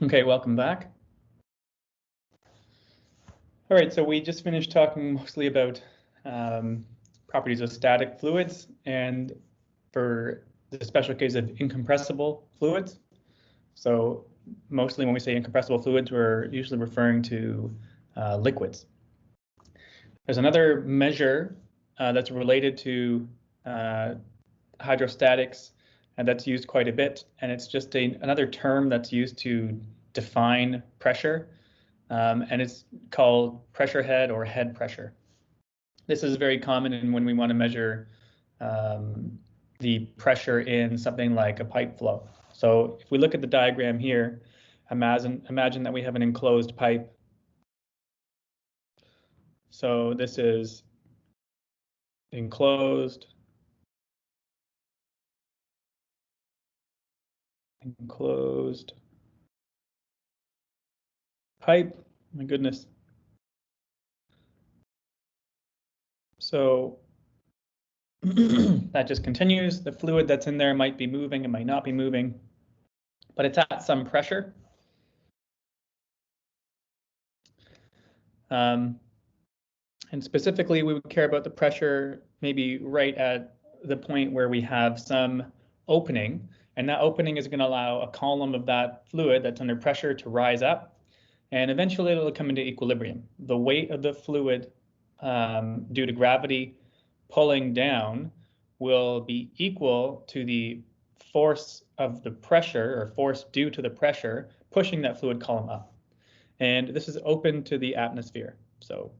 Okay, welcome back. All right, so we just finished talking mostly about properties of static fluids, and for the special case of incompressible fluids. So mostly when we say incompressible fluids, we're usually referring to liquids. There's another measure that's related to hydrostatics, and that's used quite a bit, and it's just another term that's used to define pressure, and it's called pressure head or head pressure. This is very common when we want to measure the pressure in something like a pipe flow. So if we look at the diagram here, imagine that we have an enclosed pipe. So this is enclosed pipe. My goodness. So that just continues. The fluid that's in there might be moving, it might not be moving, but it's at some pressure. And specifically, we would care about the pressure maybe right at the point where we have some opening, and that opening is going to allow a column of that fluid that's under pressure to rise up, and eventually it'll come into equilibrium. The weight of the fluid due to gravity pulling down will be equal to the force of the pressure, or force due to the pressure pushing that fluid column up. And this is open to the atmosphere. So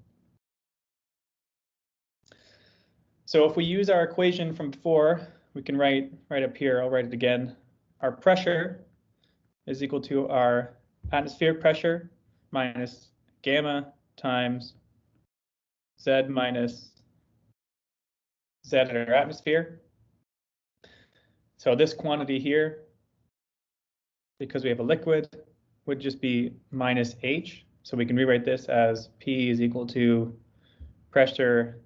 if we use our equation from before, we can write right up here, I'll write it again. Our pressure is equal to our atmospheric pressure minus gamma times Z minus Z in our atmosphere. So this quantity here, because we have a liquid, would just be minus H. So we can rewrite this as P is equal to pressure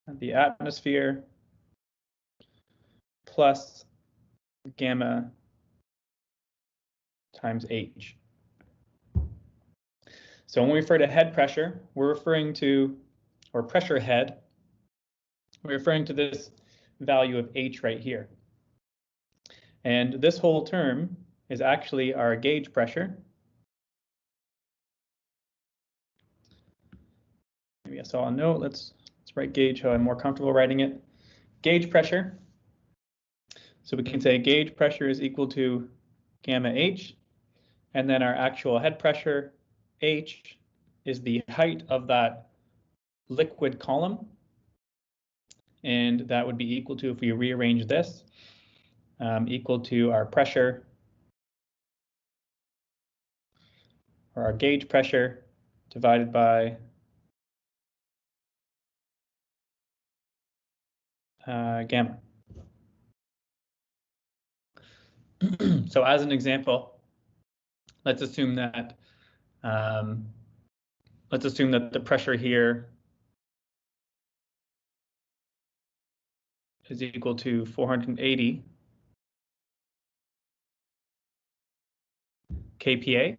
at the atmosphere plus gamma times H. So when we refer to head pressure, we're referring to, or pressure head, we're referring to this value of H right here. And this whole term is actually our gauge pressure. Maybe I saw a note, let's write gauge how I'm more comfortable writing it. Gauge pressure. So we can say gauge pressure is equal to gamma H, and then our actual head pressure, H, is the height of that liquid column. And that would be equal to, if we rearrange this, equal to our pressure, or our gauge pressure, divided by gamma. So as an example, let's assume that the pressure here is equal to 480 kPa.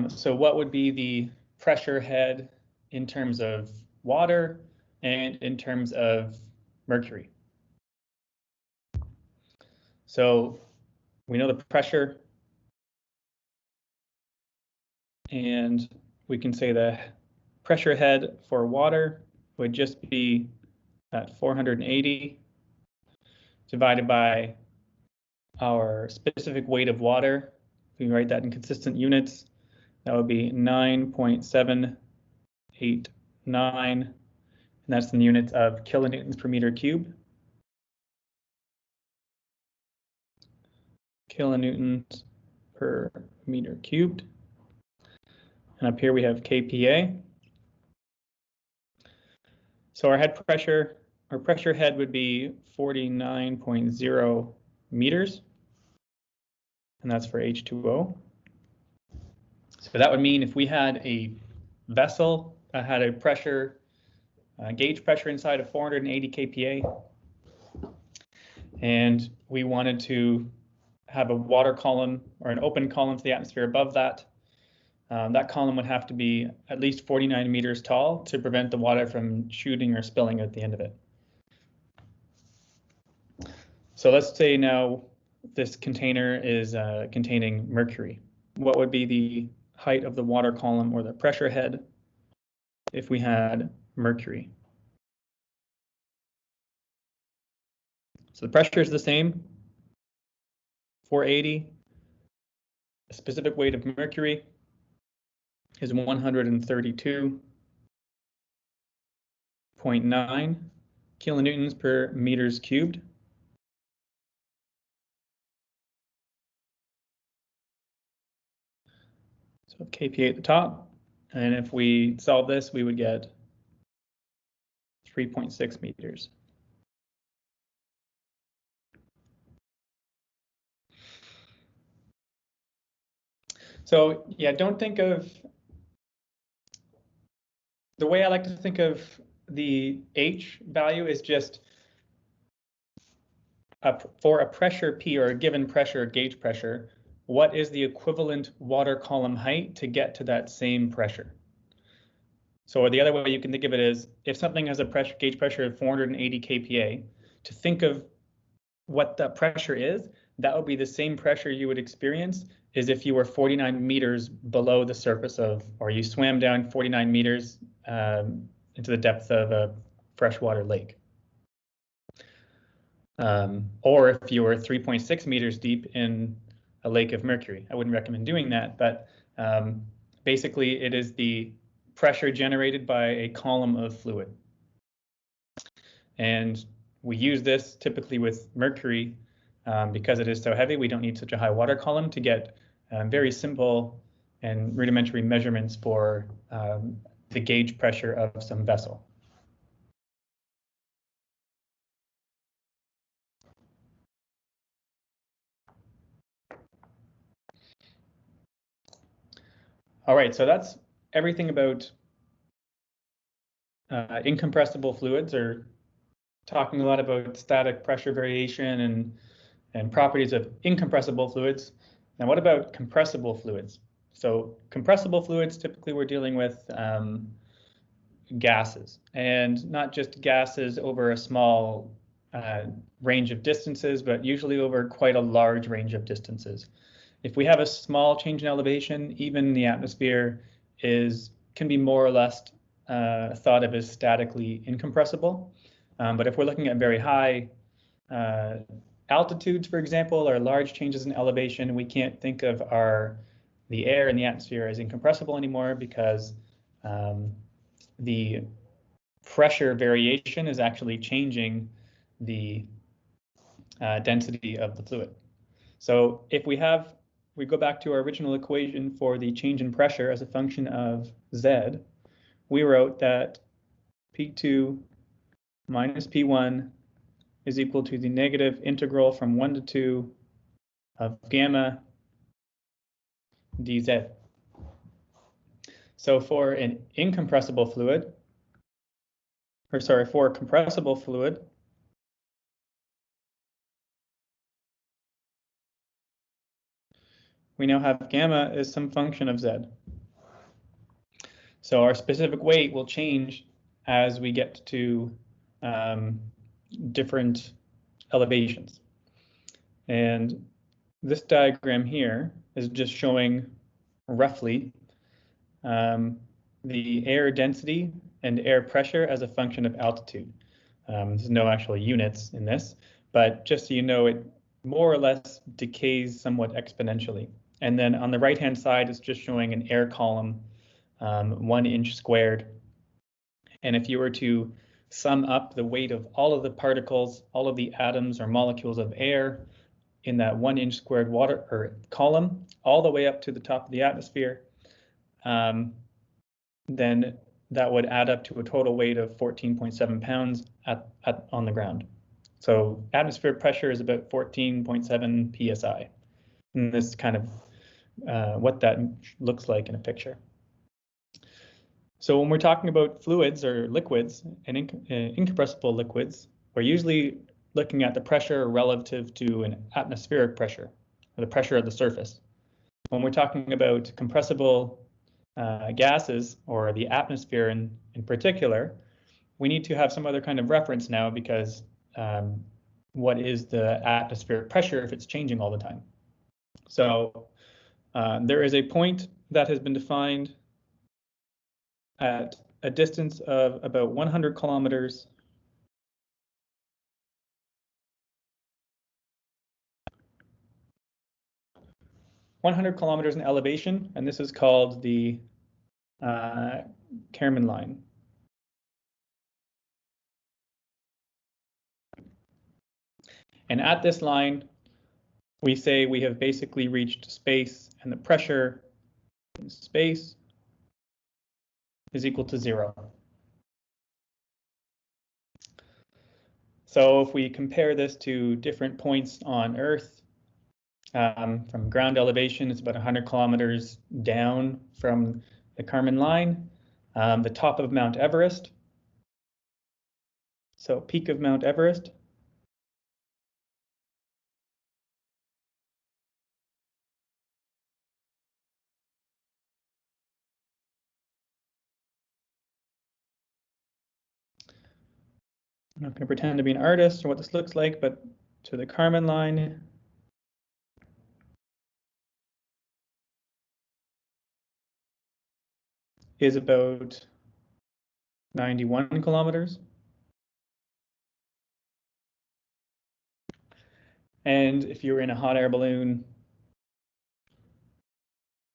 So what would be the pressure head in terms of water and in terms of mercury? So we know the pressure, and we can say the pressure head for water would just be at 480 divided by our specific weight of water. If we write that in consistent units, that would be 9.789, and that's in units of kilonewtons per meter cubed. Kilonewtons per meter cubed. And up here we have kPa. So our head pressure, our pressure head would be 49.0 meters, and that's for H2O. So that would mean if we had a vessel that had a pressure, gauge pressure inside of 480 kPa, and we wanted to have a water column or an open column to the atmosphere above that. That column would have to be at least 49 meters tall to prevent the water from shooting or spilling at the end of it. So let's say now this container is containing mercury. What would be the height of the water column or the pressure head if we had mercury? So the pressure is the same, 480. The specific weight of mercury is 132.9 kilonewtons per meters cubed. So kPa at the top, and if we solve this, we would get 3.6 meters. So yeah, don't think of, the way I like to think of the H value is just for a pressure P or a given pressure, gauge pressure, what is the equivalent water column height to get to that same pressure? So the other way you can think of it is, if something has a gauge pressure of 480 kPa, to think of what the pressure is, that would be the same pressure you would experience as if you were 49 meters below the surface of, or you swam down 49 meters into the depth of a freshwater lake. Or if you were 3.6 meters deep in a lake of mercury. I wouldn't recommend doing that, but basically it is the pressure generated by a column of fluid. And we use this typically with mercury because it is so heavy. We don't need such a high water column to get very simple and rudimentary measurements for the gauge pressure of some vessel. All right, so that's everything about incompressible fluids, or talking a lot about static pressure variation and properties of incompressible fluids. Now, what about compressible fluids? So compressible fluids, typically we're dealing with gases, and not just gases over a small range of distances, but usually over quite a large range of distances. If we have a small change in elevation, even the atmosphere can be more or less thought of as statically incompressible. But if we're looking at very high altitudes, for example, or large changes in elevation, we can't think of the air in the atmosphere as incompressible anymore, because the pressure variation is actually changing the density of the fluid. So if we go back to our original equation for the change in pressure as a function of Z, we wrote that P2 minus P1 is equal to the negative integral from 1 to 2 of gamma dz. So for an incompressible fluid, for a compressible fluid, we now have gamma is some function of Z. So our specific weight will change as we get to different elevations. And this diagram here is just showing roughly the air density and air pressure as a function of altitude. There's no actual units in this, but just so you know, it more or less decays somewhat exponentially. And then on the right-hand side, it's just showing an air column, 1 inch squared. And if you were to sum up the weight of all of the particles, all of the atoms or molecules of air in that 1 inch squared water or column, all the way up to the top of the atmosphere, then that would add up to a total weight of 14.7 pounds on the ground. So atmospheric pressure is about 14.7 psi. And this is kind of what that looks like in a picture. So when we're talking about fluids or liquids and incompressible liquids, we're usually looking at the pressure relative to an atmospheric pressure, or the pressure of the surface. When we're talking about compressible gases, or the atmosphere in particular, we need to have some other kind of reference now, because what is the atmospheric pressure if it's changing all the time? So there is a point that has been defined at a distance of about 100 kilometers in elevation, and this is called the Kármán line. And at this line, we say we have basically reached space, and the pressure in space is equal to 0. So if we compare this to different points on Earth, from ground elevation, it's about 100 kilometers down from the Kármán line, the top of Mount Everest. So peak of Mount Everest. I'm not going to pretend to be an artist or what this looks like, but to the Kármán line is about 91 kilometers. And if you're in a hot air balloon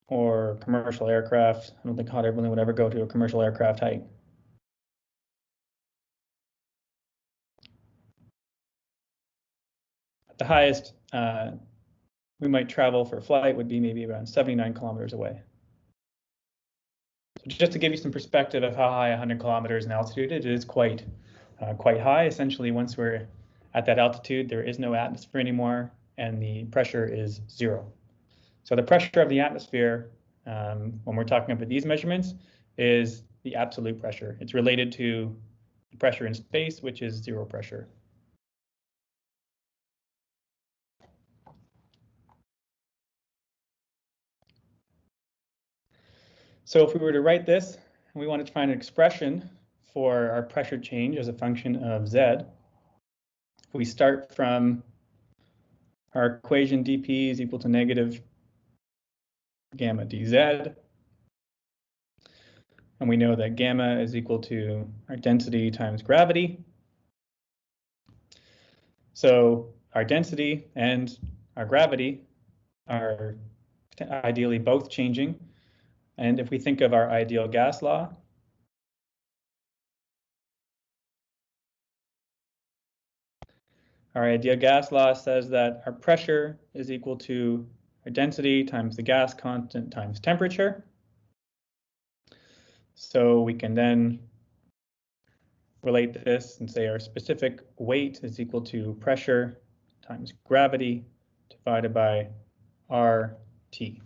or commercial aircraft, I don't think hot air balloon would ever go to a commercial aircraft height. The highest we might travel for a flight would be maybe around 79 kilometers away. So just to give you some perspective of how high 100 kilometers in altitude, it is quite high. Essentially, once we're at that altitude, there is no atmosphere anymore, and the pressure is 0. So the pressure of the atmosphere, when we're talking about these measurements, is the absolute pressure. It's related to the pressure in space, which is 0 pressure. So if we were to write this, and we wanted to find an expression for our pressure change as a function of z, we start from our equation dP is equal to negative gamma dz. And we know that gamma is equal to our density times gravity. So our density and our gravity are ideally both changing. And if we think of our ideal gas law, says that our pressure is equal to our density times the gas constant times temperature. So we can then relate this and say our specific weight is equal to pressure times gravity divided by RT.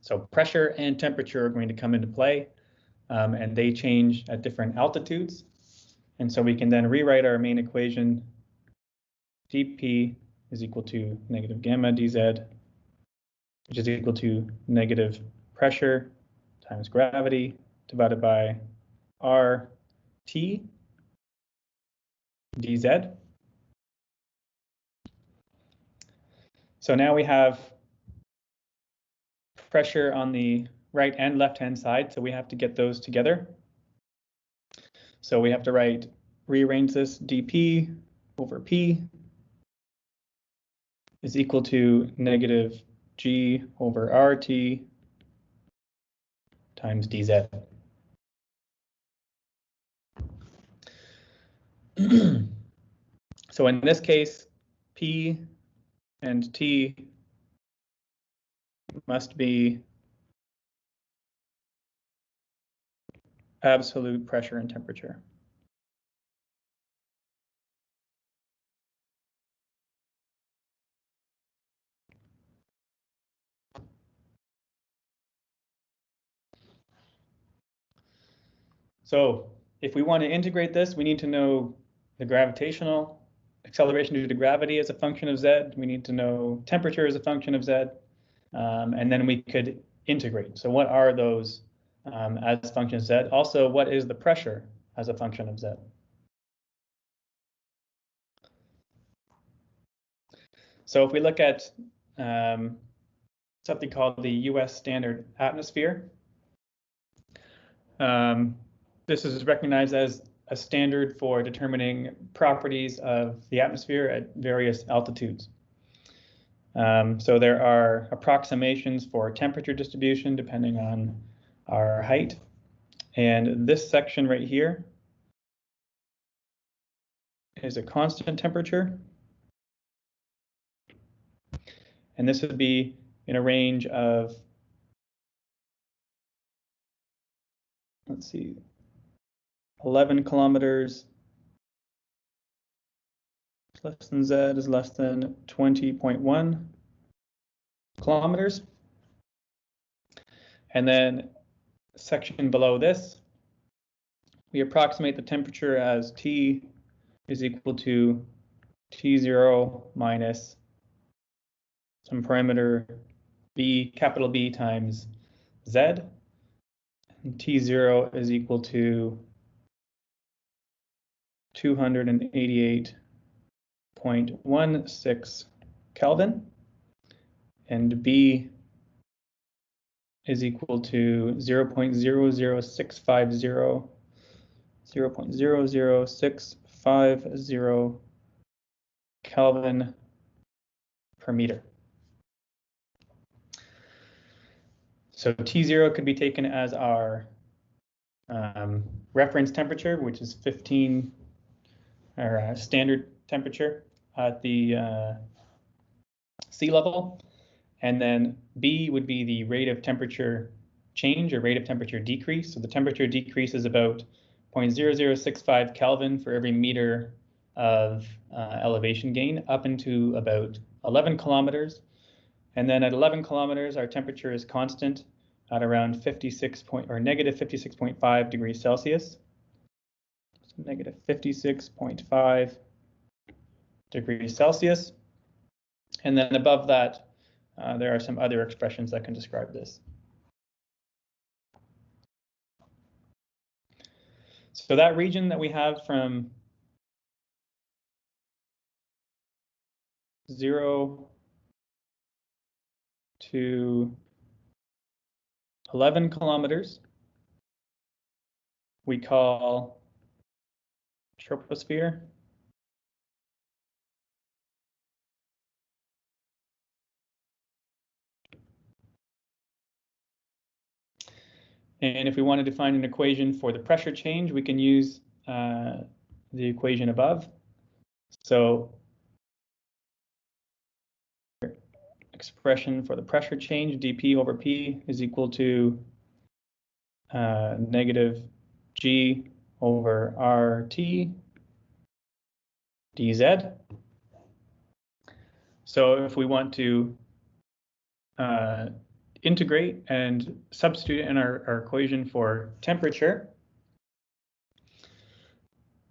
So pressure and temperature are going to come into play, and they change at different altitudes. And so we can then rewrite our main equation, dP is equal to negative gamma dz, which is equal to negative pressure times gravity divided by RT dz. So now we have pressure on the right and left-hand side, so we have to get those together. So we have to rearrange this dP over P is equal to negative G over RT times dz. So in this case, P and T must be absolute pressure and temperature. So if we want to integrate this, we need to know the gravitational acceleration due to gravity as a function of z. We need to know temperature as a function of z. And then we could integrate. So what are those as functions of z? Also, what is the pressure as a function of z? So if we look at something called the US standard atmosphere, this is recognized as a standard for determining properties of the atmosphere at various altitudes. So there are approximations for temperature distribution depending on our height. And this section right here is a constant temperature. And this would be in a range of, let's see, 11 kilometers less than z is less than 20.1 kilometers. And then section below this, we approximate the temperature as T is equal to T0 minus some parameter B, capital B times Z. And T0 is equal to 288.16 Kelvin. And B is equal to 0.00650 Kelvin per meter. So T0 could be taken as our reference temperature, which is 15, or standard temperature at the sea level. And then B would be the rate of temperature change or rate of temperature decrease. So the temperature decrease is about 0.0065 Kelvin for every meter of elevation gain up into about 11 kilometers. And then at 11 kilometers, our temperature is constant at around negative 56.5 degrees Celsius. So negative 56.5 degrees Celsius. And then above that, there are some other expressions that can describe this. So that region that we have from 0 to 11 kilometers, we call troposphere. And if we wanted to find an equation for the pressure change, we can use the equation above. So expression for the pressure change, dP over P is equal to negative G over RT dz. So if we want to integrate and substitute in our equation for temperature,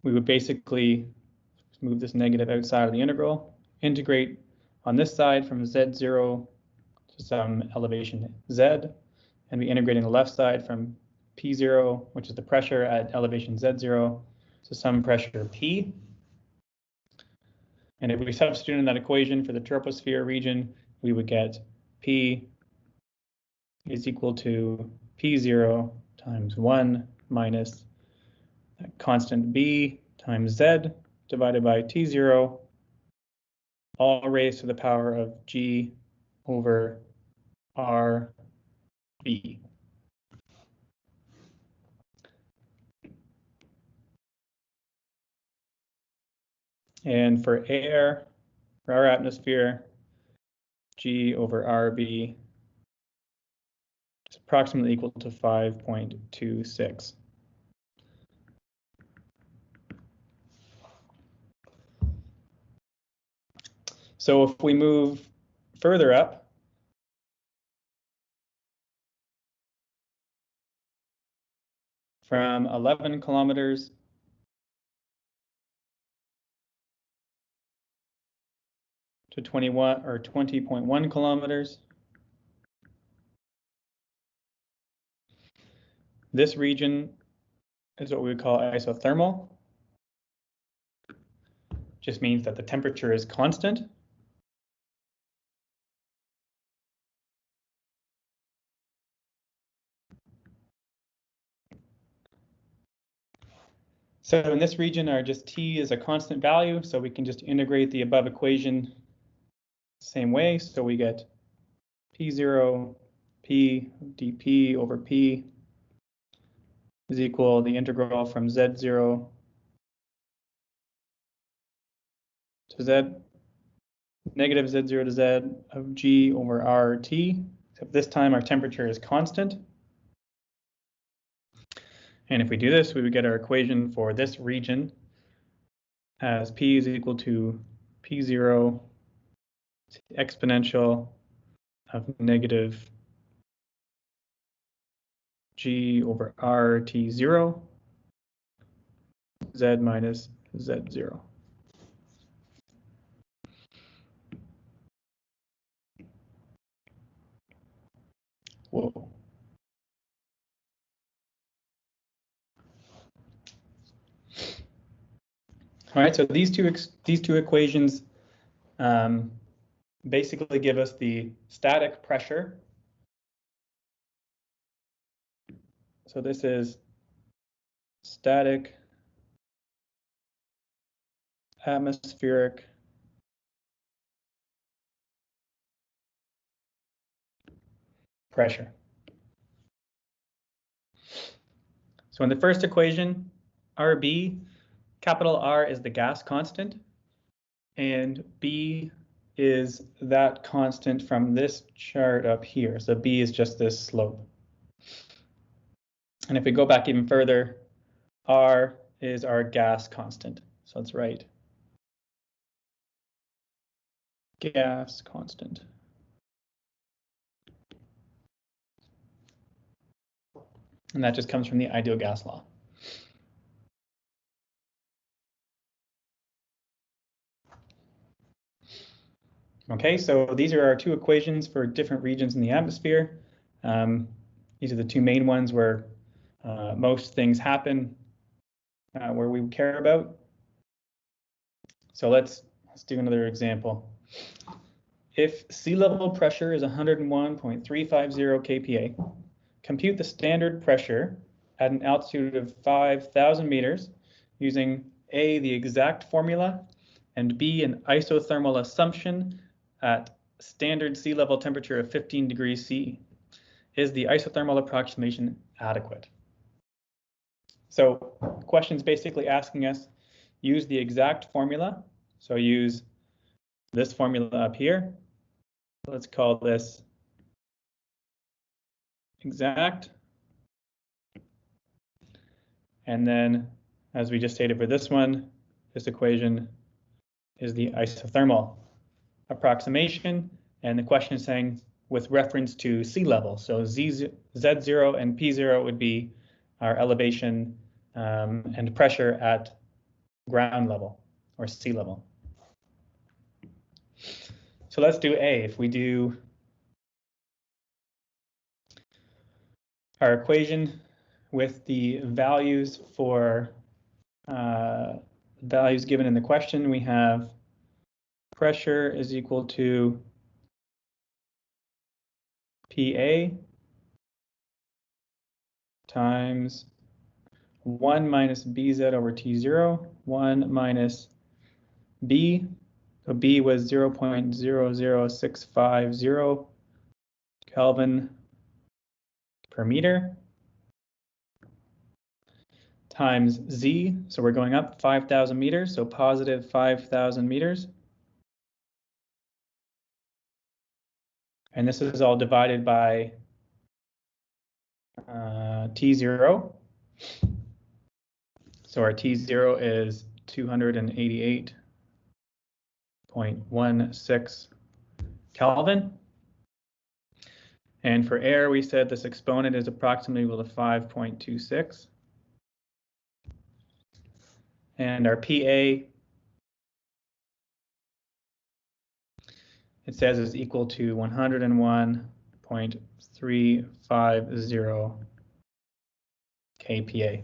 we would basically move this negative outside of the integral, integrate on this side from Z0 to some elevation Z, and we integrate on the left side from P0, which is the pressure at elevation Z0, to some pressure P. And if we substitute in that equation for the troposphere region, we would get P is equal to P0 times 1 minus that constant B times Z divided by T0, all raised to the power of G over RB. And for air, for our atmosphere, G over RB is approximately equal to 5.26. So if we move further up, from 11 kilometers to 21 or 20.1 kilometers. This region is what we would call isothermal. Just means that the temperature is constant. So in this region, our just T is a constant value, so we can just integrate the above equation same way. So we get P0 P dP over P is equal the integral from Z0 to Z, negative Z0 to Z of G over RT, except this time our temperature is constant. And if we do this, we would get our equation for this region as P is equal to P0 to the exponential of negative G over RT0, Z minus Z0. Whoa. All right, so these two equations basically give us the static pressure. So this is static atmospheric pressure. So in the first equation, RB, capital R is the gas constant, and B is that constant from this chart up here. So B is just this slope. And if we go back even further, R is our gas constant. So let's write gas constant. And that just comes from the ideal gas law. Okay, so these are our two equations for different regions in the atmosphere. These are the two main ones where most things happen, where we care about. So let's do another example. If sea level pressure is 101.350 kPa, compute the standard pressure at an altitude of 5,000 meters using A, the exact formula, and B, an isothermal assumption at standard sea level temperature of 15 degrees C. Is the isothermal approximation adequate? So question's basically asking us, use the exact formula. So use this formula up here. Let's call this exact. And then, as we just stated for this one, this equation is the isothermal approximation. And the question is saying with reference to sea level. So Z0 and P0 would be our elevation and pressure at ground level or sea level. So let's do A. If we do our equation with the values for values given in the question, we have pressure is equal to PA times 1 minus BZ over T0, 1 minus B. So B was 0.00650 Kelvin per meter times Z. So we're going up 5,000 meters, so positive 5,000 meters. And this is all divided by T0. So our T0 is 288.16 Kelvin. And for air, we said this exponent is approximately equal to 5.26. And our PA it says is equal to 101.350 kPa.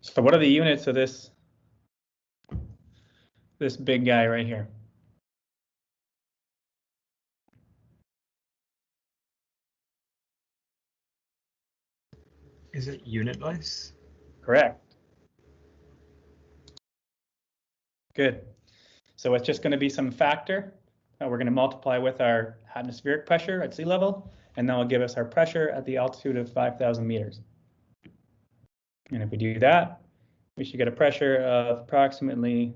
So what are the units of this big guy right here? Is it unitless? Correct. Good. So it's just going to be some factor that we're going to multiply with our atmospheric pressure at sea level, and that will give us our pressure at the altitude of 5,000 meters. And if we do that, we should get a pressure of approximately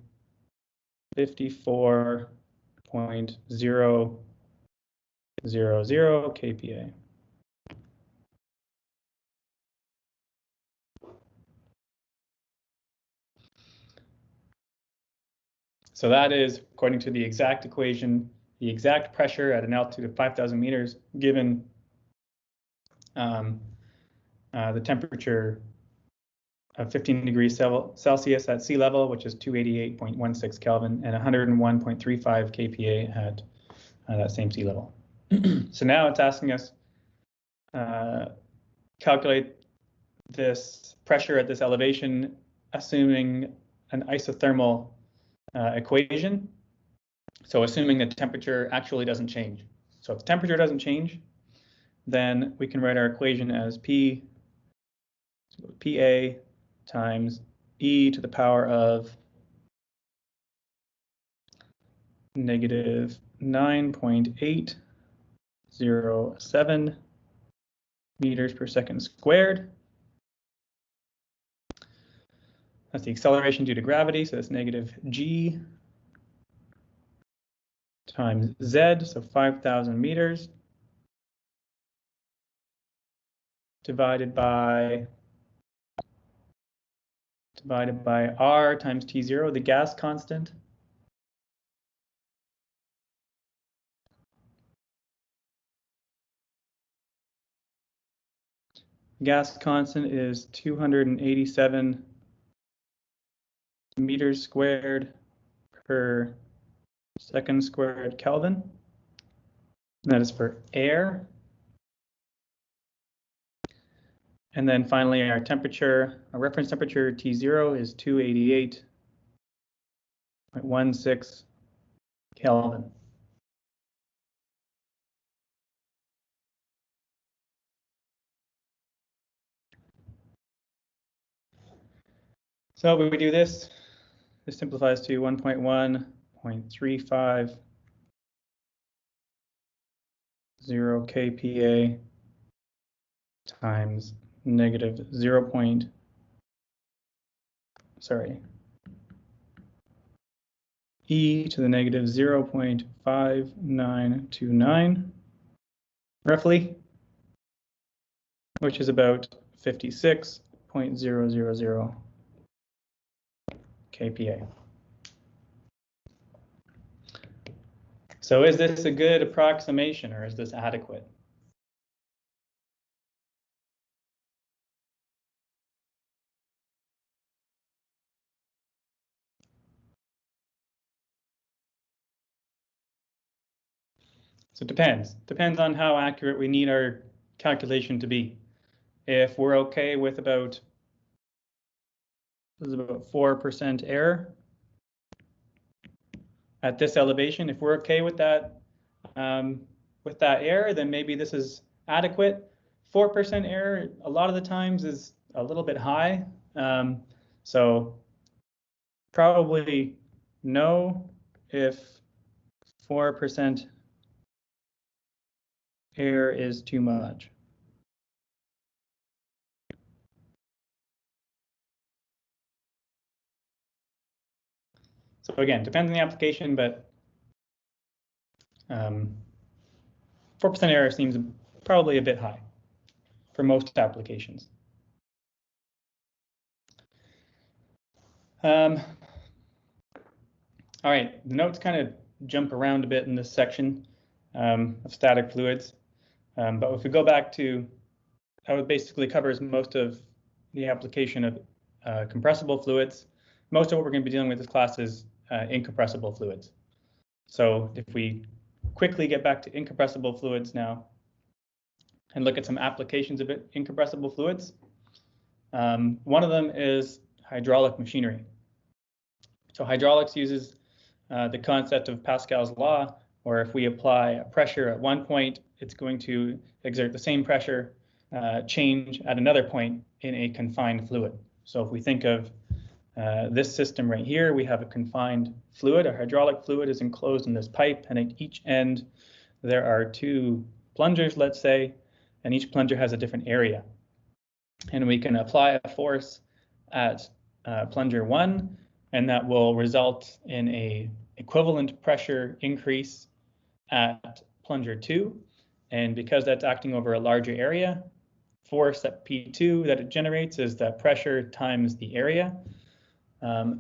54.000 kPa. So that is, according to the exact equation, the exact pressure at an altitude of 5,000 meters given the temperature of 15 degrees Celsius at sea level, which is 288.16 Kelvin, and 101.35 kPa at that same sea level. So now it's asking us calculate this pressure at this elevation, assuming an isothermal equation. So assuming the temperature actually doesn't change. So if the temperature doesn't change, then we can write our equation as PA times e to the power of negative 9.807 meters per second squared. That's the acceleration due to gravity, so that's negative g times z, so 5,000 meters, divided by r times T0, the gas constant. Gas constant is 287 meters squared per second squared Kelvin. And that is for air. And then finally, our temperature, our reference temperature T0 is 288.16 Kelvin. So when we do this, this simplifies to 1.1.350 kPa times negative e to the negative 0.5929, roughly, which is about 56.000 kPa. So is this a good approximation, or is this adequate? So it depends on how accurate we need our calculation to be. If we're okay with about 4% error at this elevation, if we're okay with that error, then maybe this is adequate. 4% error a lot of the times is a little bit high. So probably no if 4% error is too much. So again, depends on the application, but 4% error seems probably a bit high for most applications. All right, the notes kind of jump around a bit in this section of static fluids. But if we go back to, that basically covers most of the application of compressible fluids. Most of what we're going to be dealing with this class is incompressible fluids. So if we quickly get back to incompressible fluids now and look at some applications of incompressible fluids, one of them is hydraulic machinery. So hydraulics uses the concept of Pascal's law, where if we apply a pressure at one point, it's going to exert the same pressure change at another point in a confined fluid. So if we think of this system right here, we have a confined fluid. Our hydraulic fluid is enclosed in this pipe, and at each end there are two plungers, let's say, and each plunger has a different area. And we can apply a force at plunger 1, and that will result in a equivalent pressure increase at plunger 2. And because that's acting over a larger area, force at P2 that it generates is the pressure times the area.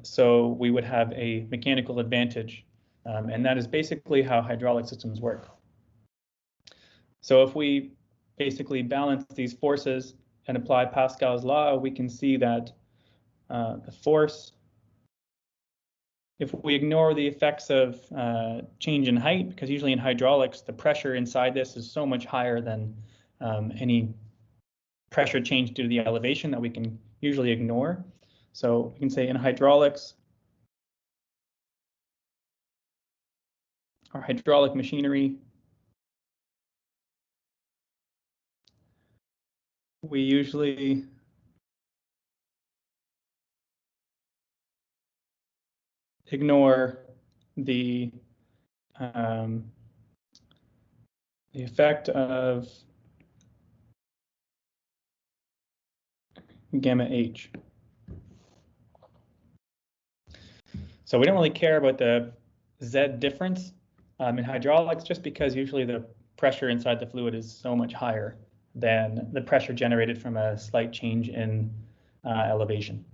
So we would have a mechanical advantage. And that is basically how hydraulic systems work. So if we basically balance these forces and apply Pascal's law, we can see that the force, if we ignore the effects of change in height, because usually in hydraulics, the pressure inside this is so much higher than any pressure change due to the elevation that we can usually ignore. So we can say in hydraulics, our hydraulic machinery, we usually ignore the effect of gamma H. So we don't really care about the Z difference in hydraulics, just because usually the pressure inside the fluid is so much higher than the pressure generated from a slight change in elevation.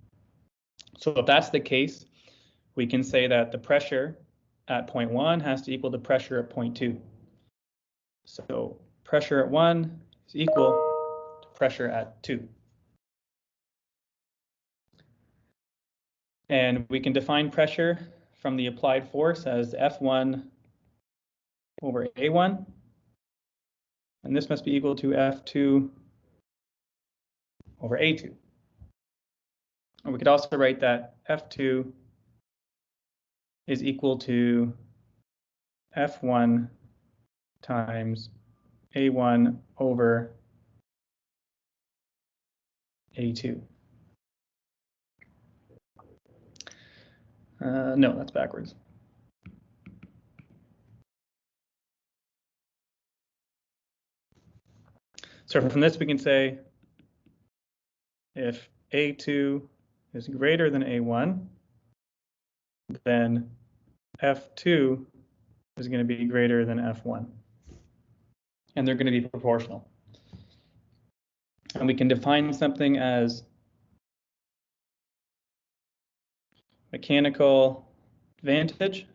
So if that's the case, we can say that the pressure at point 1 has to equal the pressure at point 2. So pressure at 1 is equal to pressure at 2. And we can define pressure from the applied force as F1 over A1. And this must be equal to F2 over A2. And we could also write that F2 is equal to F1 times A1 over A2. No, that's backwards. So from this, we can say if A2 is greater than A1, then F2 is going to be greater than F1. And they're going to be proportional. And we can define something as mechanical advantage.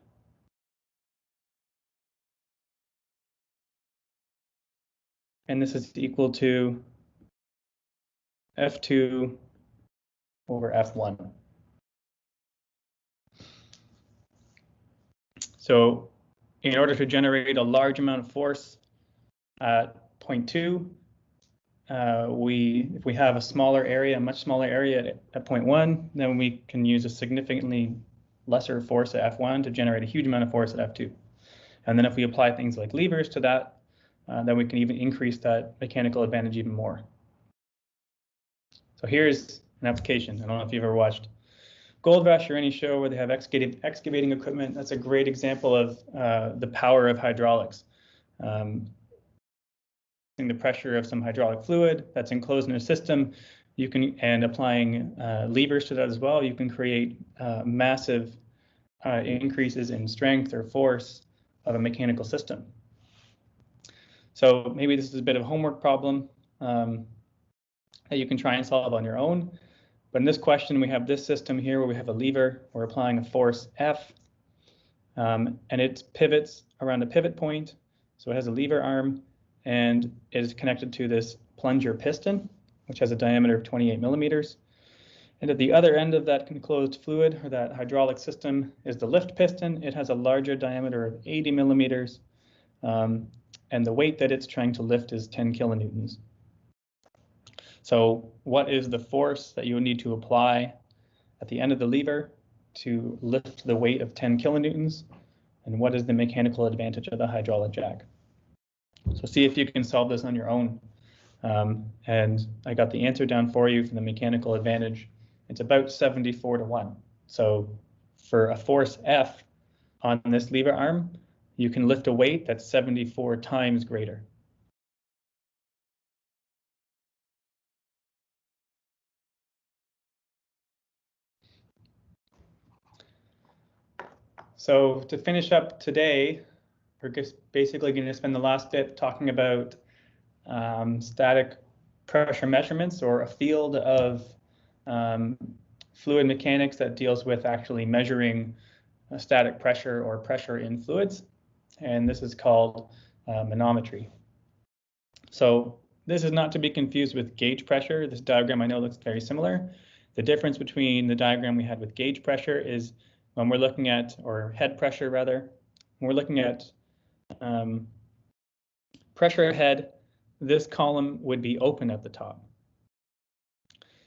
And this is equal to F2 over F1. So in order to generate a large amount of force at point 2, if we have a smaller area, a much smaller area at point 1, then we can use a significantly lesser force at F1 to generate a huge amount of force at F2. And then if we apply things like levers to that, then we can even increase that mechanical advantage even more. So here's an application. I don't know if you've ever watched Gold Rush or any show where they have excavating equipment. That's a great example of the power of hydraulics. The pressure of some hydraulic fluid that's enclosed in a system, and applying levers to that as well, you can create massive increases in strength or force of a mechanical system. So maybe this is a bit of a homework problem that you can try and solve on your own. But in this question, we have this system here where we have a lever. We're applying a force F, and it pivots around a pivot point. So it has a lever arm, and it is connected to this plunger piston, which has a diameter of 28 millimeters. And at the other end of that enclosed fluid, or that hydraulic system, is the lift piston. It has a larger diameter of 80 millimeters, and the weight that it's trying to lift is 10 kilonewtons. So what is the force that you would need to apply at the end of the lever to lift the weight of 10 kilonewtons? And what is the mechanical advantage of the hydraulic jack? So see if you can solve this on your own. And I got the answer down for you for the mechanical advantage. It's about 74 to 1. So for a force F on this lever arm, you can lift a weight that's 74 times greater. So to finish up today, we're just basically going to spend the last bit talking about static pressure measurements, or a field of fluid mechanics that deals with actually measuring static pressure or pressure in fluids. And this is called manometry. So this is not to be confused with gauge pressure. This diagram I know looks very similar. The difference between the diagram we had with gauge pressure is when we're looking at, or head pressure rather, when we're looking at pressure head, this column would be open at the top.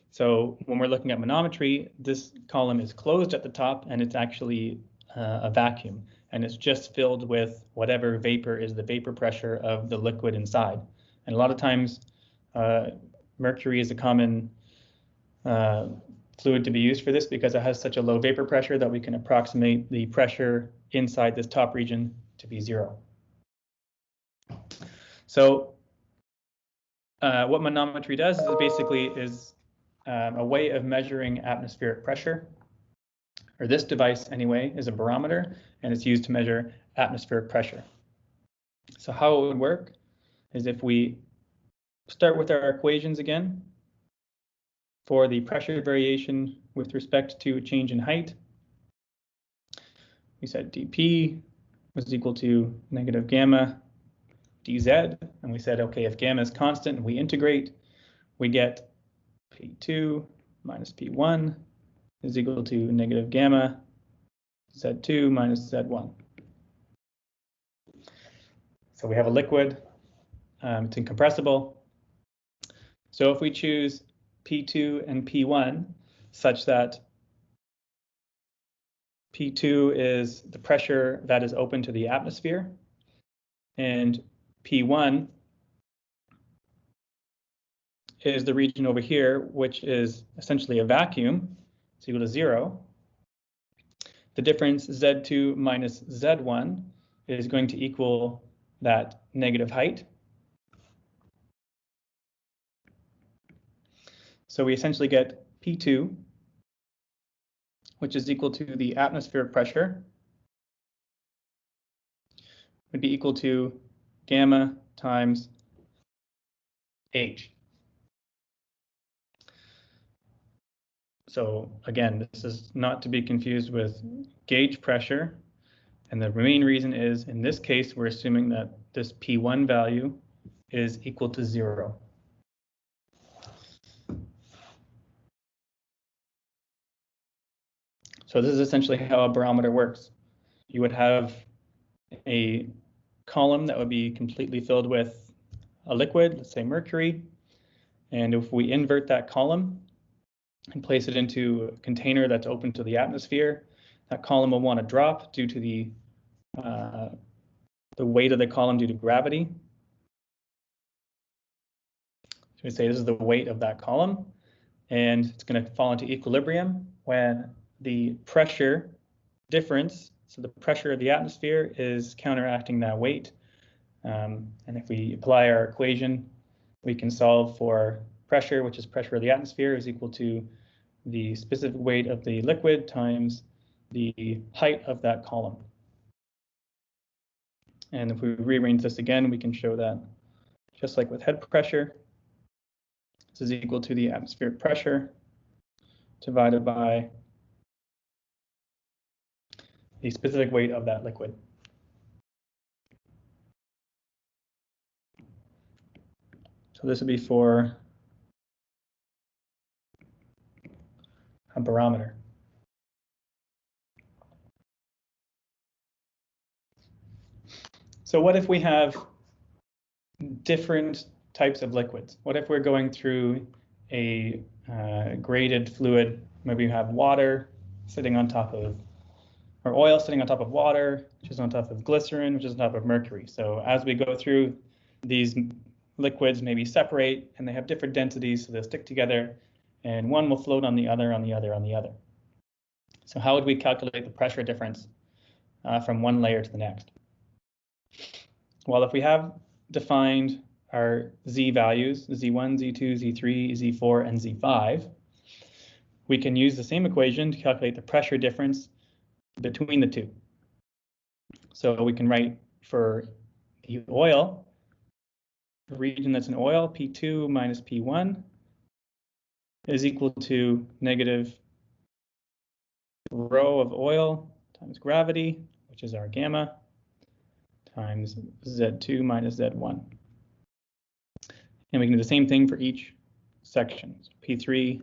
So when we're looking at manometry, this column is closed at the top, and it's actually a vacuum, and it's just filled with whatever vapor is the vapor pressure of the liquid inside. And a lot of times, mercury is a common fluid to be used for this because it has such a low vapor pressure that we can approximate the pressure inside this top region to be 0. So what manometry does is it basically is a way of measuring atmospheric pressure, or this device anyway is a barometer, and it's used to measure atmospheric pressure. So how it would work is if we start with our equations again for the pressure variation with respect to change in height. We said dP was equal to negative gamma dz, and we said, okay, if gamma is constant and we integrate, we get P2 minus P1 is equal to negative gamma Z2 minus Z1. So we have a liquid, it's incompressible. So if we choose P2 and P1 such that P2 is the pressure that is open to the atmosphere, and P1 is the region over here, which is essentially a vacuum, it's equal to 0. The difference Z2 minus Z1 is going to equal that negative height. So we essentially get P2, which is equal to the atmospheric pressure, would be equal to gamma times H. So again, this is not to be confused with gauge pressure. And the main reason is, in this case, we're assuming that this P1 value is equal to 0. So this is essentially how a barometer works. You would have a column that would be completely filled with a liquid, let's say mercury. And if we invert that column and place it into a container that's open to the atmosphere, that column will want to drop due to the weight of the column due to gravity. So we say this is the weight of that column, and it's going to fall into equilibrium when the pressure difference, so the pressure of the atmosphere, is counteracting that weight. And if we apply our equation, we can solve for pressure, which is pressure of the atmosphere, is equal to the specific weight of the liquid times the height of that column. And if we rearrange this again, we can show that just like with head pressure, this is equal to the atmospheric pressure divided by the specific weight of that liquid. So this would be for a barometer. So what if we have different types of liquids? What if we're going through a graded fluid? Maybe you have water sitting on top of, or oil sitting on top of water, which is on top of glycerin, which is on top of mercury. So as we go through, these liquids maybe separate, and they have different densities, so they'll stick together, and one will float on the other, on the other, on the other. So how would we calculate the pressure difference from one layer to the next? Well, if we have defined our Z values, Z1, Z2, Z3, Z4, and Z5, we can use the same equation to calculate the pressure difference between the two. So we can write for the oil, the region that's in oil, P2 minus P1 is equal to negative rho of oil times gravity, which is our gamma, times Z2 minus Z1. And we can do the same thing for each section. So P3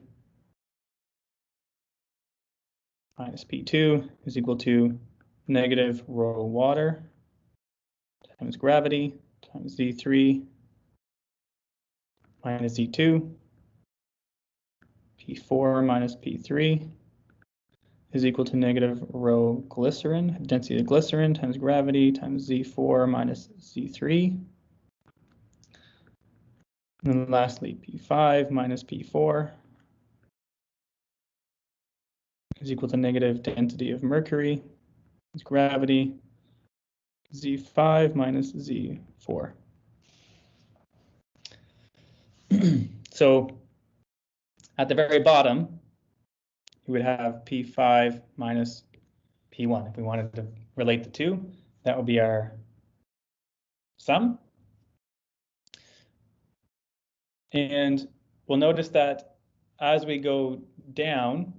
minus P2 is equal to negative rho water times gravity times Z3 minus Z2. P4 minus P3 is equal to negative rho glycerin, density of glycerin times gravity times Z4 minus Z3. And then lastly, P5 minus P4 is equal to negative density of mercury times gravity Z5 minus Z4. So at the very bottom, we would have P5 minus P1. If we wanted to relate the two, that would be our sum. And we'll notice that as we go down,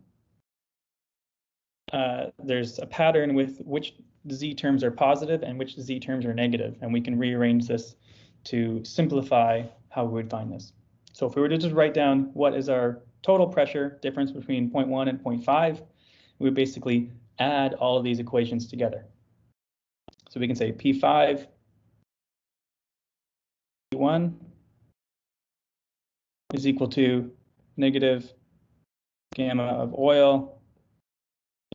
there's a pattern with which Z terms are positive and which Z terms are negative. And we can rearrange this to simplify how we would find this. So if we were to just write down what is our total pressure difference between 0.1 and 0.5, we would basically add all of these equations together. So we can say P5, P1 is equal to negative gamma of oil,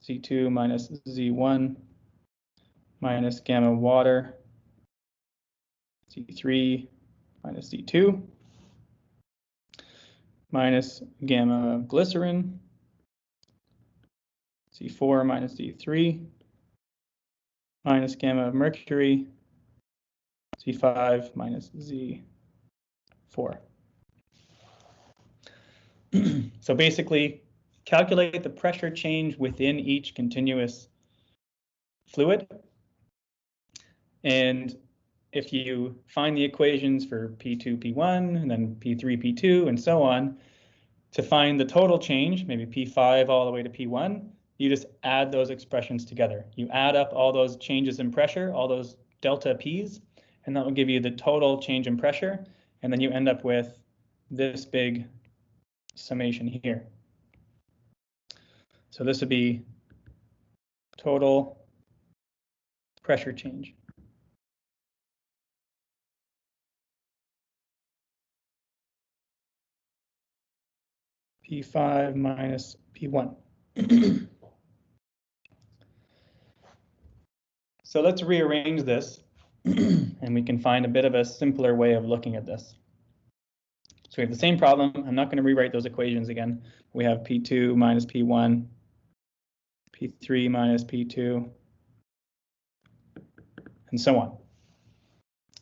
Z2 minus Z1 minus gamma water, Z3 minus Z2 minus gamma glycerin, Z4 minus Z3 minus gamma of mercury, Z5 minus Z4. So basically, calculate the pressure change within each continuous fluid. And if you find the equations for P2, P1, and then P3, P2, and so on, to find the total change, maybe P5 all the way to P1, you just add those expressions together. You add up all those changes in pressure, all those delta P's, and that will give you the total change in pressure. And then you end up with this big summation here. So this would be total pressure change. P5 minus P1. So let's rearrange this and we can find a bit of a simpler way of looking at this. So we have the same problem. I'm not going to rewrite those equations again. We have P2 minus P1, P3 minus P2, and so on.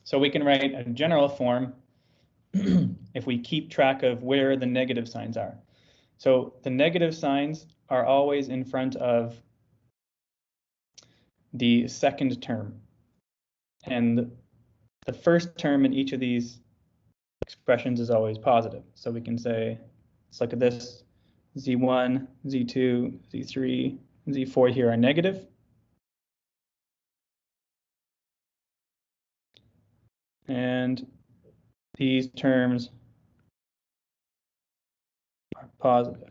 So we can write a general form if we keep track of where the negative signs are. So the negative signs are always in front of the second term. And the first term in each of these expressions is always positive. So we can say, let's look at this, Z1, Z2, Z3, Z4 here are negative. And these terms are positive.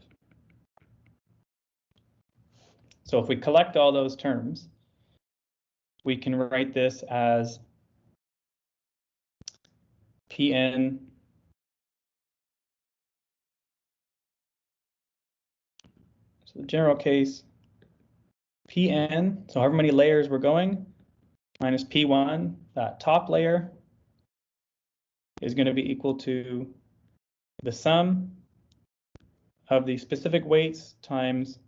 So if we collect all those terms, we can write this as Pn so the general case Pn, so however many layers we're going, minus P1, that top layer, is going to be equal to the sum of the specific weights times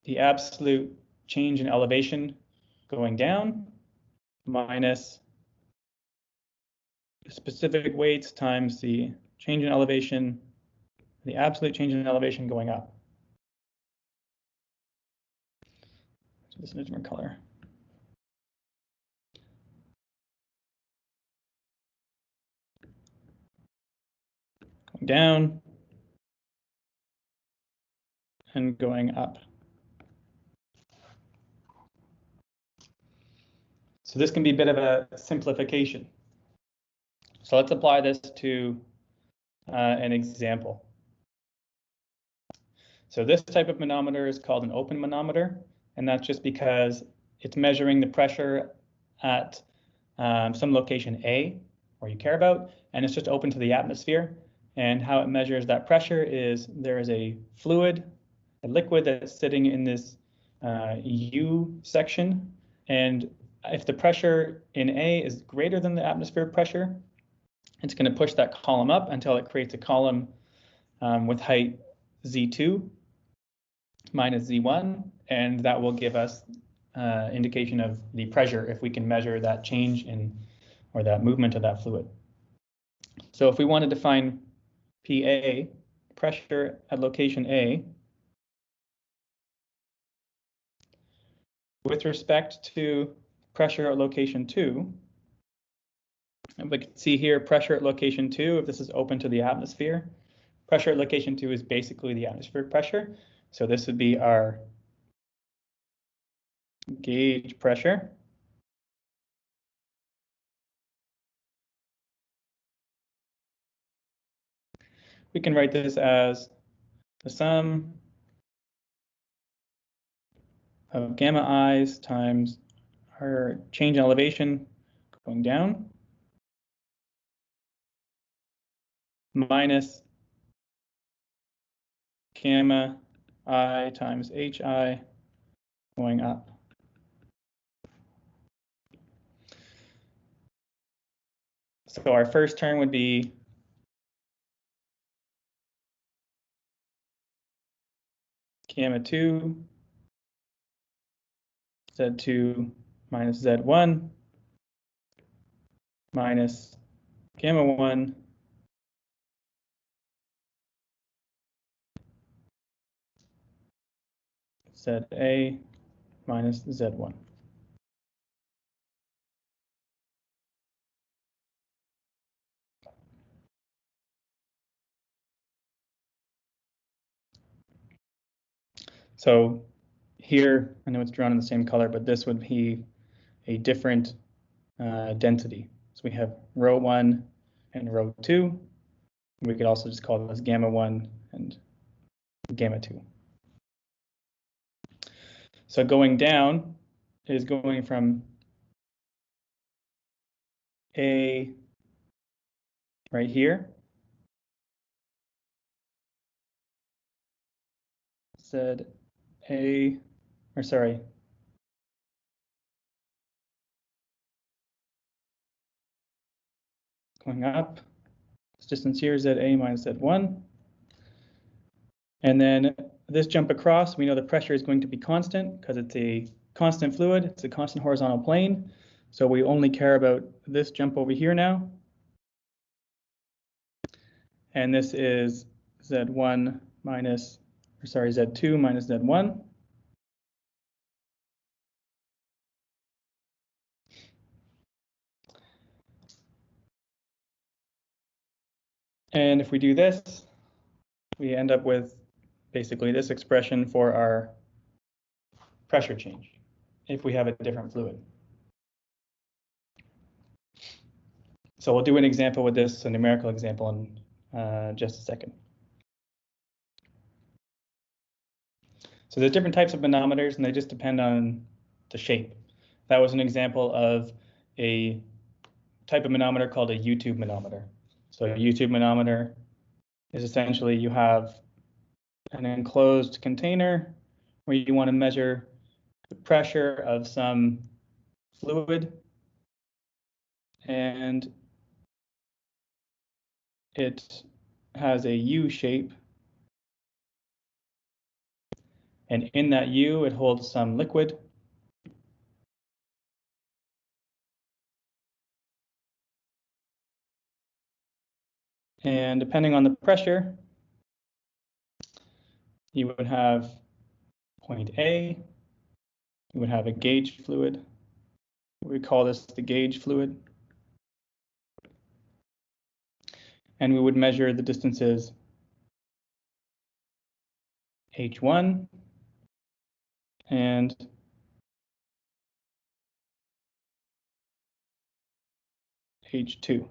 the absolute change in elevation going down minus the specific weights times the change in elevation, the absolute change in elevation going up. So this is a different color. Going down and going up. So this can be a bit of a simplification. So let's apply this to an example. So this type of manometer is called an open manometer, and that's just because it's measuring the pressure at some location A, where you care about, and it's just open to the atmosphere. And how it measures that pressure is there is a fluid, a liquid that's sitting in this U section, and if the pressure in A is greater than the atmospheric pressure, it's going to push that column up until it creates a column with height Z2 minus Z1, and that will give us indication of the pressure if we can measure that change in or that movement of that fluid. So if we wanted to find PA, pressure at location A, with respect to pressure at location 2, and we can see here pressure at location 2, if this is open to the atmosphere, pressure at location 2 is basically the atmospheric pressure. So this would be our gauge pressure. We can write this as the sum of gamma i's times our change in elevation going down minus gamma I times hi going up. So our first term would be gamma 2 Z2 minus Z1 minus gamma 1 ZA minus Z1. So here, I know it's drawn in the same color, but this would be a different density. So we have rho 1 and rho 2. We could also just call this gamma 1 and gamma 2. So going down is going from A right here, said A, or sorry, going up, this distance here is ZA minus Z1. And then this jump across, we know the pressure is going to be constant because it's a constant fluid, it's a constant horizontal plane. So we only care about this jump over here now. And this is Z1 minus, or sorry, Z2 minus Z1. And if we do this, we end up with basically this expression for our pressure change if we have a different fluid. So we'll do an example with this, a numerical example, in just a second. So there's different types of manometers, and they just depend on the shape. That was an example of a type of manometer called a U-tube manometer. So a U-tube manometer is essentially you have an enclosed container where you want to measure the pressure of some fluid, and it has a U shape, and in that U it holds some liquid. And depending on the pressure, you would have point A, you would have a gauge fluid. We call this the gauge fluid. And we would measure the distances H1 and H2.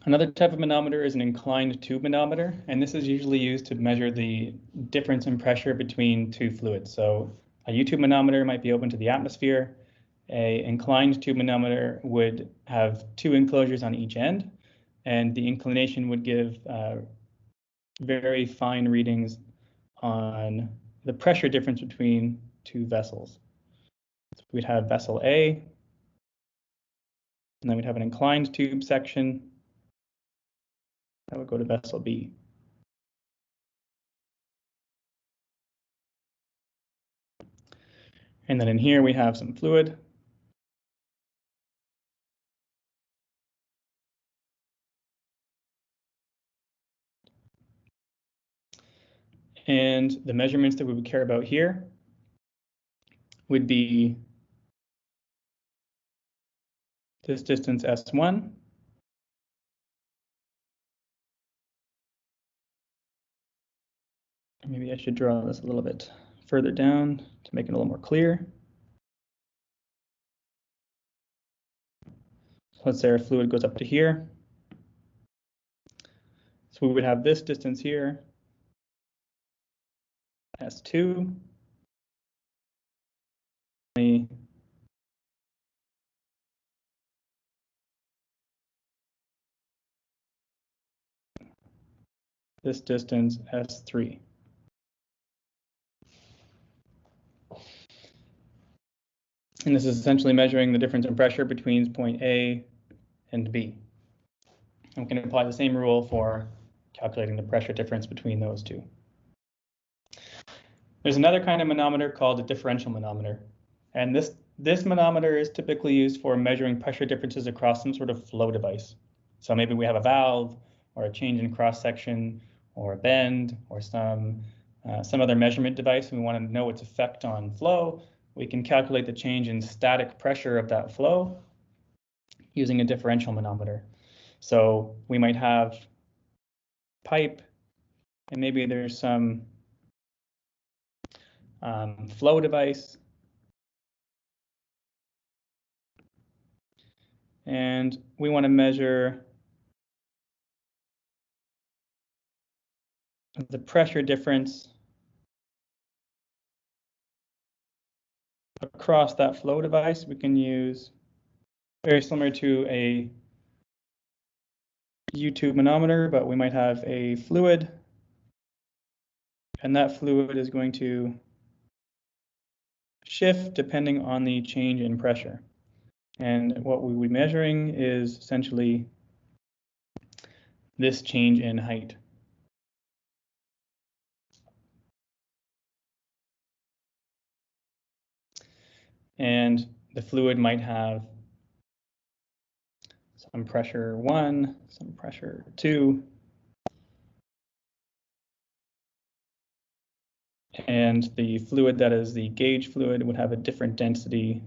Another type of manometer is an inclined tube manometer, and this is usually used to measure the difference in pressure between two fluids. So a U-tube manometer might be open to the atmosphere. An inclined tube manometer would have two enclosures on each end, and the inclination would give very fine readings on the pressure difference between two vessels. So we'd have vessel A, and then we'd have an inclined tube section that would go to vessel B. And then in here we have some fluid. And the measurements that we would care about here would be this distance S1, maybe I should draw this a little bit further down to make it a little more clear. Let's say our fluid goes up to here. So we would have this distance here, S2. This distance, S3. And this is essentially measuring the difference in pressure between point A and B. And we can apply the same rule for calculating the pressure difference between those two. There's another kind of manometer called a differential manometer. And this manometer is typically used for measuring pressure differences across some sort of flow device. So maybe we have a valve or a change in cross section or a bend or some other measurement device, and we want to know its effect on flow. We can calculate the change in static pressure of that flow using a differential manometer. So we might have pipe, and maybe there's some flow device. And we want to measure the pressure difference across that flow device. We can use very similar to a U-tube manometer, but we might have a fluid, and that fluid is going to shift depending on the change in pressure. And what we would be measuring is essentially this change in height. And the fluid might have some pressure 1, some pressure 2. And the fluid that is the gauge fluid would have a different density.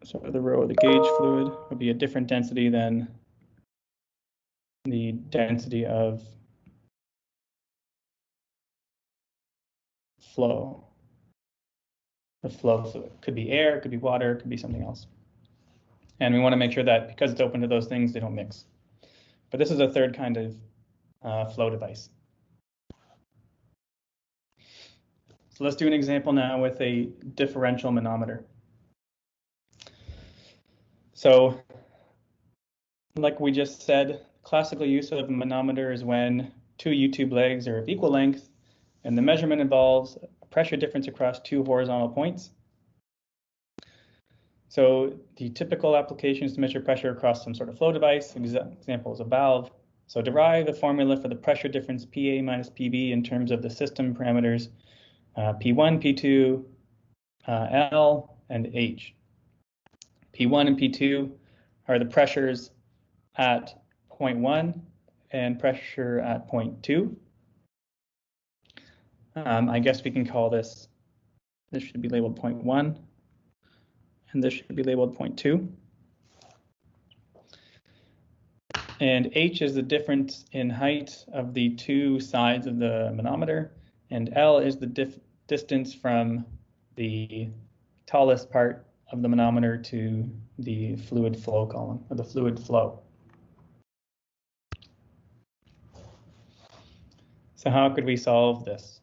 So the row of the gauge fluid would be a different density than the density of flow. the flow fluid. Could be air, could be water, could be something else. And we want to make sure that because it's open to those things, they don't mix. But this is a third kind of flow device. So let's do an example now with a differential manometer. So like we just said, classical use of a manometer is when two U-tube legs are of equal length and the measurement involves a pressure difference across two horizontal points. So the typical application is to measure pressure across some sort of flow device. Example is a valve. So derive the formula for the pressure difference PA minus PB in terms of the system parameters P1, P2, L, and H. P1 and P2 are the pressures at point 1 and pressure at point 2. I guess we can call this should be labeled point 1, and this should be labeled point 2. And H is the difference in height of the two sides of the manometer, and L is the distance from the tallest part of the manometer to the fluid flow column, or the fluid flow. So how could we solve this?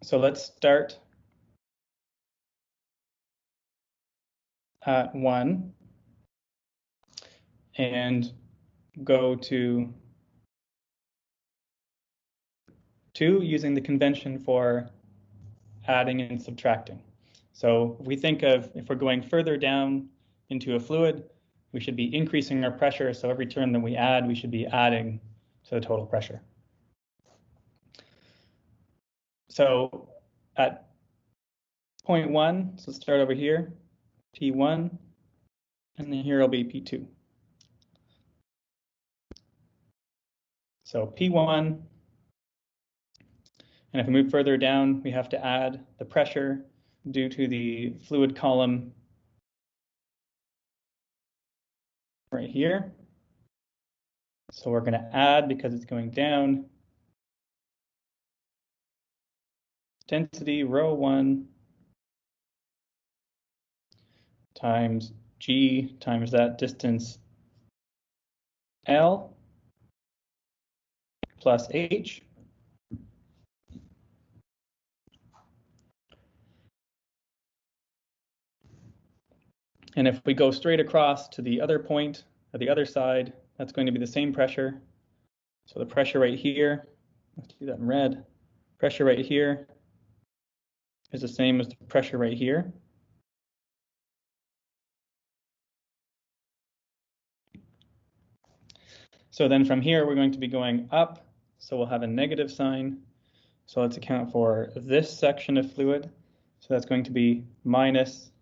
So let's start at 1 and go to 2 using the convention for adding and subtracting. So if we think of if we're going further down into a fluid, we should be increasing our pressure. So every term that we add, we should be adding to the total pressure. So at point 1, so let's start over here, P1, and then here will be P2. So P1, and if we move further down, we have to add the pressure due to the fluid column right here. So we're going to add, because it's going down, density rho 1 times G times that distance L plus H. And if we go straight across to the other point, or the other side, that's going to be the same pressure. So the pressure right here, let's do that in red, pressure right here is the same as the pressure right here. So then from here, we're going to be going up. So we'll have a negative sign. So let's account for this section of fluid. So that's going to be minus,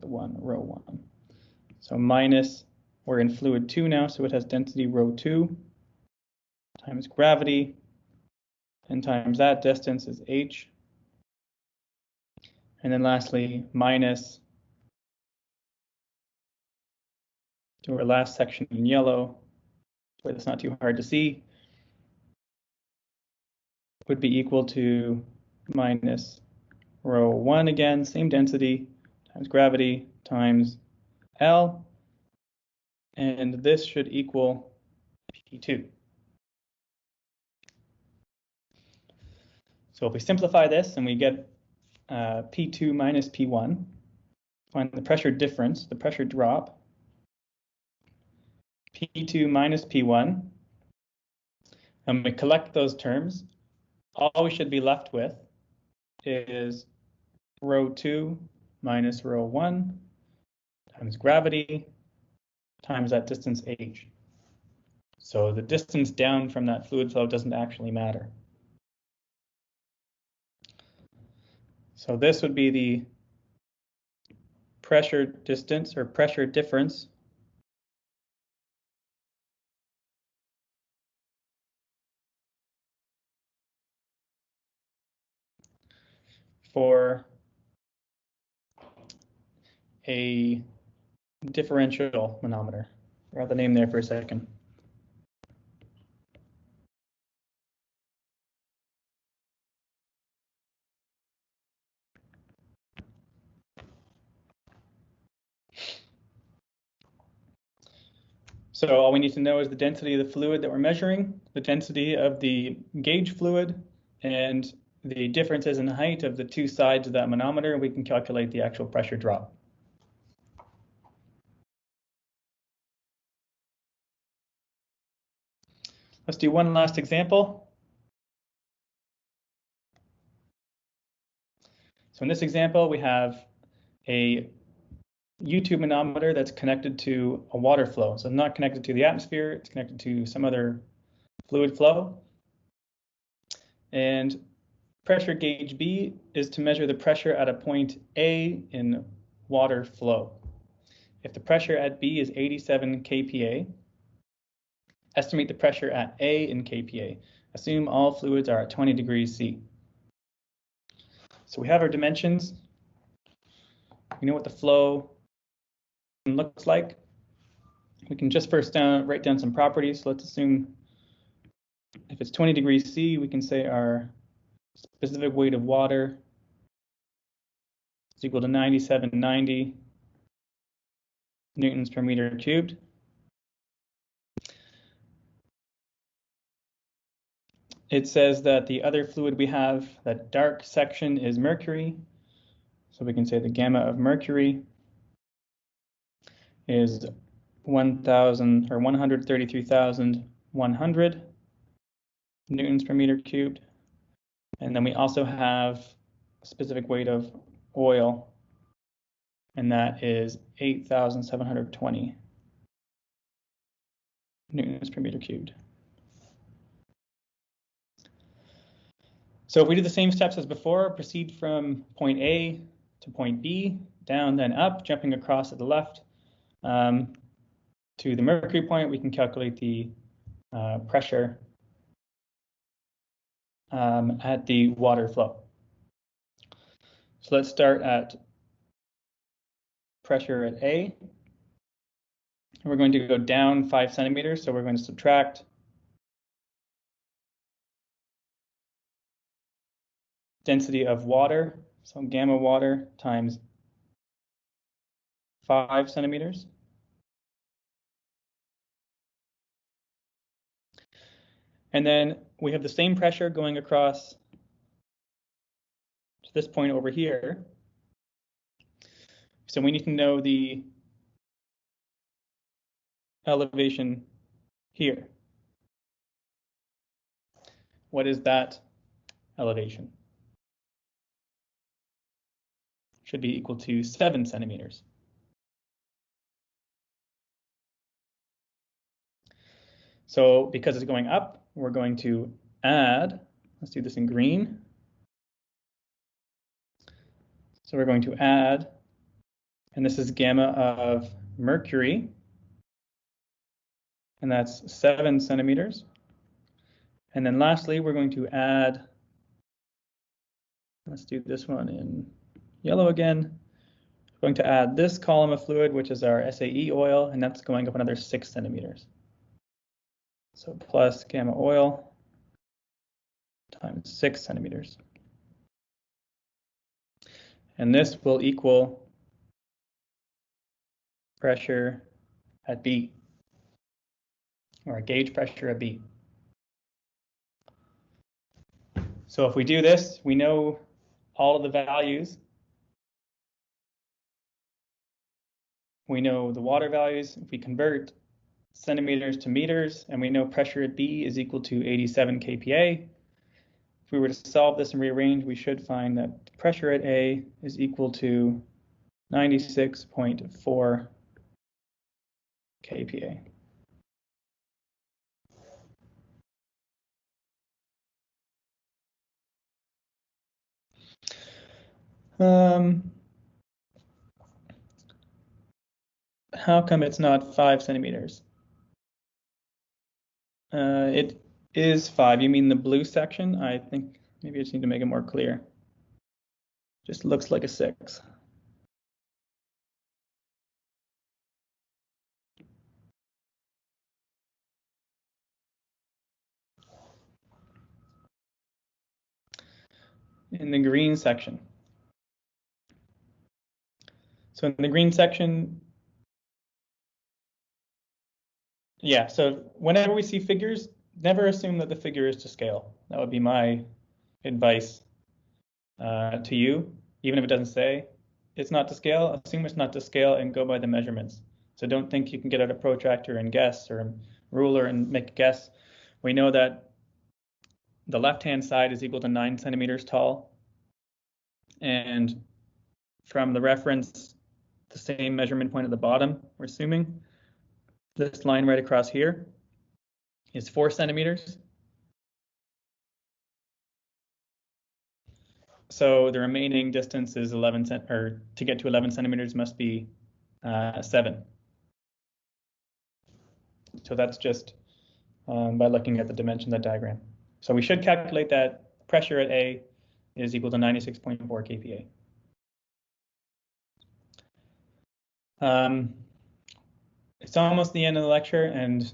the 1, rho 1. So minus, we're in fluid 2 now, so it has density rho 2 times gravity, and times that distance is H. And then lastly, minus, to our last section in yellow, where it's not too hard to see, would be equal to minus rho 1 again, same density, times gravity, times L. And this should equal P2. So if we simplify this and we get P2 minus P1, find the pressure difference, the pressure drop, P2 minus P1, and we collect those terms, all we should be left with is rho 2 minus rho 1 times gravity times that distance H. So the distance down from that fluid flow doesn't actually matter. So this would be the pressure distance or pressure difference for a differential manometer. I'll the name there for a second. So all we need to know is the density of the fluid that we're measuring, the density of the gauge fluid, and the differences in height of the two sides of that manometer, and we can calculate the actual pressure drop. Let's do one last example. So in this example, we have a U-tube manometer that's connected to a water flow. So not connected to the atmosphere, it's connected to some other fluid flow. And pressure gauge B is to measure the pressure at a point A in water flow. If the pressure at B is 87 kPa, estimate the pressure at A in kPa. Assume all fluids are at 20 degrees C. So we have our dimensions. We know what the flow looks like. We can just first write down some properties. So let's assume if it's 20 degrees C, we can say our specific weight of water is equal to 9790 newtons per meter cubed. It says that the other fluid we have, that dark section, is mercury. So we can say the gamma of mercury is 1,000 or 133,100 newtons per meter cubed. And then we also have a specific weight of oil, and that is 8,720 newtons per meter cubed. So if we do the same steps as before, proceed from point A to point B, down, then up, jumping across at the left to the mercury point, we can calculate the pressure at the water flow. So let's start at pressure at A. We're going to go down 5 centimeters, so we're going to subtract density of water, so gamma water times 5 centimeters. And then we have the same pressure going across to this point over here. So we need to know the elevation here. What is that elevation? Should be equal to 7 centimeters. So because it's going up, we're going to add, let's do this in green. So we're going to add, and this is gamma of mercury, and that's 7 centimeters. And then lastly, we're going to add, let's do this one in yellow again. We're going to add this column of fluid, which is our SAE oil, and that's going up another 6 centimeters. So plus gamma oil times 6 centimeters. And this will equal pressure at B, or gauge pressure at B. So if we do this, we know all of the values. We know the water values. If we convert centimeters to meters, and we know pressure at B is equal to 87 kPa. If we were to solve this and rearrange, we should find that pressure at A is equal to 96.4 kPa. How come it's not 5 centimeters? It is 5. You mean the blue section? I think maybe I just need to make it more clear. Just looks like a 6. in the green section. So in the green section, yeah, so whenever we see figures, never assume that the figure is to scale. That would be my advice to you, even if it doesn't say it's not to scale, assume it's not to scale and go by the measurements. So don't think you can get out a protractor and guess, or a ruler and make a guess. We know that the left-hand side is equal to 9 centimeters tall. And from the reference, the same measurement point at the bottom, we're assuming this line right across here is 4 centimeters. So the remaining distance is 11 or to get to 11 centimeters must be 7. So that's just by looking at the dimension of the diagram. So we should calculate that pressure at A is equal to 96.4 kPa. It's almost the end of the lecture, and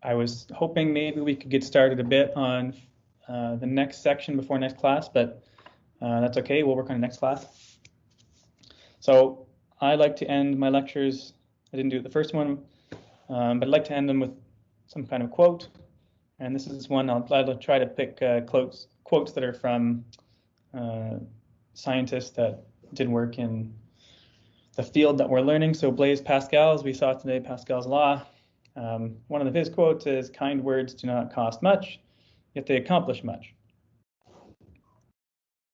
I was hoping maybe we could get started a bit on the next section before next class, but that's okay. We'll work on the next class. So I like to end my lectures. I didn't do it the first one, but I'd like to end them with some kind of quote. And this is one I'll try to pick quotes that are from scientists that did work in the field that we're learning. So Blaise Pascal, as we saw today, Pascal's law. One of his quotes is, "Kind words do not cost much, yet they accomplish much."